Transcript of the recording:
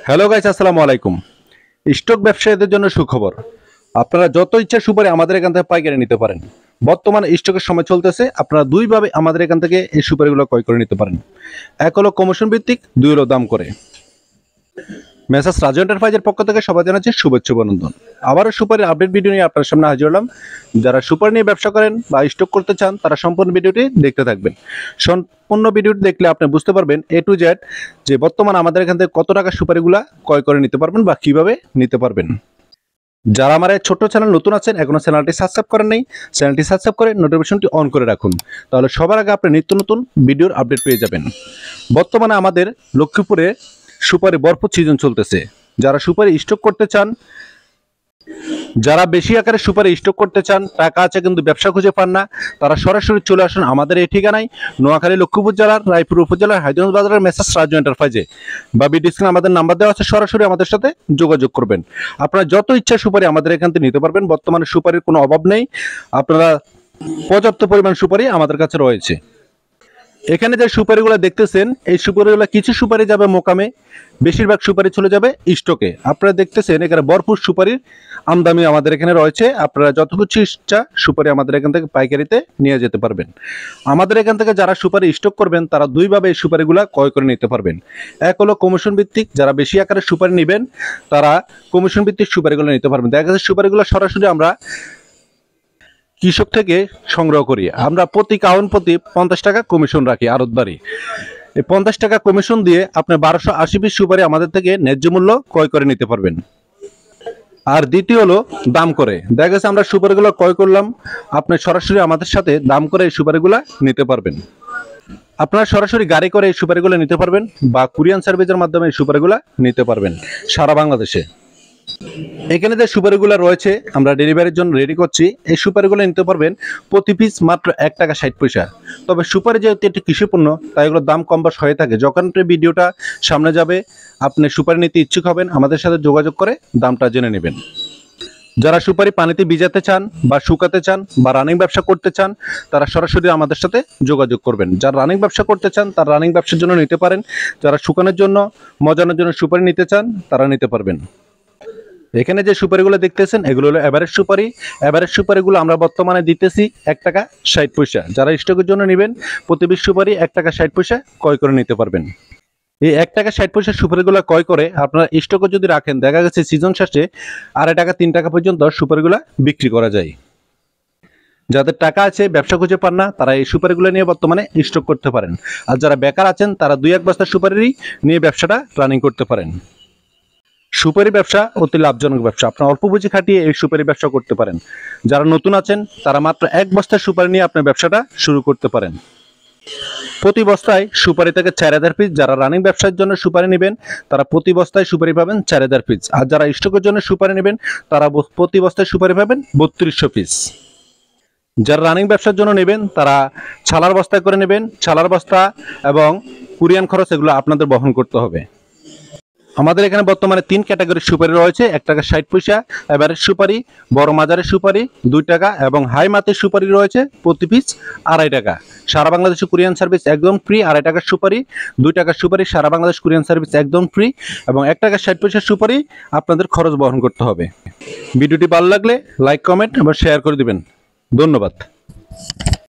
Hello guys, আসসালামু আলাইকুম। Stock ব্যবসায়ীদের জন্য সুখবর। আপনারা যত ইচ্ছা সুপারি আমাদের এখান থেকে পাইকারি নিতে পারেন। বর্তমানে স্টকের সময় চলতেছে, আপনারা দুইভাবে আমাদের এখান থেকে এই সুপারিগুলো ক্রয় করে নিতে পারেন। এক হলো কমিশন ভিত্তিক, দুই হলো দাম করে। মেসার্স রাজু এন্টারপ্রাইজের পক্ষ থেকে সবাই জানাচ্ছি শুভেচ্ছা অভিনন্দন। আবারও সুপারির আপডেট ভিডিও নিয়ে আপনার সামনে হাজির হলাম। যারা সুপারি নিয়ে ব্যবসা করেন বা স্টক করতে চান তারা সম্পূর্ণ ভিডিওটি দেখতে থাকবেন। সম্পূর্ণ ভিডিওটি দেখলে আপনি বুঝতে পারবেন এ টু জেড যে বর্তমানে আমাদের এখান থেকে কত টাকা সুপারিগুলা ক্রয় করে নিতে পারবেন বা কিভাবে নিতে পারবেন। যারা আমার এই ছোট্ট চ্যানেল নতুন আছেন, এখনো চ্যানেলটি সাবস্ক্রাইব করেন নাই, চ্যানেলটি সাবস্ক্রাইব করে নোটিফিকেশনটি অন করে রাখুন, তাহলে সবার আগে আপনি নিত্য নতুন ভিডিওর আপডেট পেয়ে যাবেন। বর্তমানে আমাদের লক্ষ্মীপুরে সুপারি ভরপুর সিজন চলতেছে। যারা সুপারি স্টক করতে চান, যারা বেশি আকারে সুপারি স্টক করতে চান, টাকা আছে কিন্তু ব্যবসা খুঁজে পান না, তারা সরাসরি চলে আসুন আমাদের এই ঠিকানায়, নোয়াখালী লক্ষ্মীপুর জেলার রায়পুর উপজেলার হায়দ্রাবাদ বাজারের মেসার্স রাজু এন্টারপ্রাইজে বা ভিডিও স্ক্রিনে আমাদের নাম্বার দেওয়া আছে, সরাসরি আমাদের সাথে যোগাযোগ করবেন। আপনারা যত ইচ্ছা সুপারি আমাদের এখান থেকে নিতে পারবেন। বর্তমানে সুপারির কোনো অভাব নেই, আপনারা পর্যাপ্ত পরিমাণ সুপারি আমাদের কাছে রয়েছে। এখানে যে সুপারিগুলো দেখতেছেন, এই সুপারিগুলো কিছু সুপারি যাবে মোকামে, বেশিরভাগ সুপারি চলে যাবে স্টকে। আপনারা দেখতেছেন এখানে ভরপুর সুপারির আমদানি আমাদের এখানে রয়েছে। আপনারা যতটুকু ইচ্ছা সুপারি আমাদের এখান থেকে পাইকারিতে নিয়ে যেতে পারবেন। আমাদের এখান থেকে যারা সুপারি স্টক করবেন তারা দুইভাবে এই সুপারিগুলো ক্রয় করে নিতে পারবেন। এক হলো কমিশন ভিত্তিক, যারা বেশি আকারে সুপারি নেবেন তারা কমিশন ভিত্তিক সুপারিগুলো নিতে পারবেন। দেখা যাচ্ছে সুপারিগুলো সরাসরি আমরা কৃষক থেকে সংগ্রহ করি। আমরা প্রতি কাউন প্রতি 50 টাকা কমিশন রাখি আড়তদারি। এই 50 টাকা কমিশন দিয়ে আপনি 1280 পিস সুপারি আমাদের থেকে ন্যায্য মূল্য ক্রয় করে নিতে পারবেন। আর দ্বিতীয় হলো দাম করে। দেখা গেছে আমরা সুপারিগুলো ক্রয় করলাম, আপনি সরাসরি আমাদের সাথে দাম করে এই সুপারিগুলো নিতে পারবেন। আপনারা সরাসরি গাড়ি করে এই সুপারিগুলো নিতে পারবেন বা কুরিয়ান সার্ভিসের মাধ্যমে এই সুপারিগুলো নিতে পারবেন সারা বাংলাদেশে। এখানে যে সুপারিগুলো রয়েছে আমরা ডেলিভারির জন্য রেডি করছি, এই সুপারিগুলো নিতে পারবেন প্রতি পিস মাত্র 1 টাকা 60 পয়সা। তবে সুপারি যেহেতু একটি কৃষিপণ্য তাই এগুলোর দাম কম বেশ হয়ে থাকে। যখন ভিডিওটা সামনে যাবে আপনি সুপারি নিতে ইচ্ছুক হবেন, আমাদের সাথে যোগাযোগ করে দামটা জেনে নেবেন। যারা সুপারি পানিতে ভিজাতে চান বা শুকাতে চান বা রানিং ব্যবসা করতে চান তারা সরাসরি আমাদের সাথে যোগাযোগ করবেন। যারা রানিং ব্যবসা করতে চান তারা রানিং ব্যবসার জন্য নিতে পারেন। যারা শুকানোর জন্য মজানোর জন্য সুপারি নিতে চান তারা নিতে পারবেন। এখানে যে সুপারিগুলো দেখতেছেন এগুলো হলো এভারেজ সুপারি। এভারেজ সুপারিগুলো আমরা বর্তমানে দিতেছি 1 টাকা 60 পয়সা। যারা স্টকের জন্য নেবেন প্রতি পিস সুপারি 1 টাকা 60 পয়সা ক্রয় করে নিতে পারবেন। এই 1 টাকা 60 পয়সা সুপারিগুলো ক্রয় করে আপনারা স্টকে যদি রাখেন, দেখা গেছে সিজন শেষে 2.5 টাকা 3 টাকা পর্যন্ত সুপারিগুলো বিক্রি করা যায়। যাদের টাকা আছে ব্যবসা খুঁজে পান না তারা এই সুপারিগুলো নিয়ে বর্তমানে স্টক করতে পারেন। আর যারা বেকার আছেন তারা 2-1 বস্তা সুপারি নিয়ে ব্যবসাটা রানিং করতে পারেন। সুপারি ব্যবসা অতি লাভজনক ব্যবসা। আপনার অল্প পুঁজি খাটিয়ে এই সুপারি ব্যবসা করতে পারেন। যারা নতুন আছেন তারা মাত্র 1 বস্তা সুপারি নিয়ে আপনার ব্যবসাটা শুরু করতে পারেন। প্রতি বস্তায় সুপারি থেকে 4000 পিস। যারা রানিং ব্যবসার জন্য সুপারি নেবেন তারা প্রতি বস্তায় সুপারি পাবেন 4000 পিস। আর যারা স্টকের জন্য সুপারি নেবেন তারা প্রতি বস্তায় সুপারি পাবেন 3200 পিস। যারা রানিং ব্যবসার জন্য নেবেন তারা ছালার বস্তায় করে নেবেন। ছালার বস্তা এবং কুরিয়ান খরচ এগুলো আপনাদের বহন করতে হবে। আমাদের এখানে বর্তমানে 3 ক্যাটাগরির সুপারি রয়েছে। 1 টাকা 60 পয়সা এভারেজ সুপারি, বড় মাজারের সুপারি 2 টাকা এবং হাই মাতের সুপারি রয়েছে প্রতি পিস 2.5 টাকা। সারা বাংলাদেশে কুরিয়ান সার্ভিস একদম ফ্রি। 2.5 টাকার সুপারি, 2 টাকার সুপারি সারা বাংলাদেশ কুরিয়ান সার্ভিস একদম ফ্রি এবং 1 টাকা 60 পয়সার সুপারি আপনাদের খরচ বহন করতে হবে। ভিডিওটি ভালো লাগলে লাইক, কমেন্ট এবং শেয়ার করে দিবেন। ধন্যবাদ।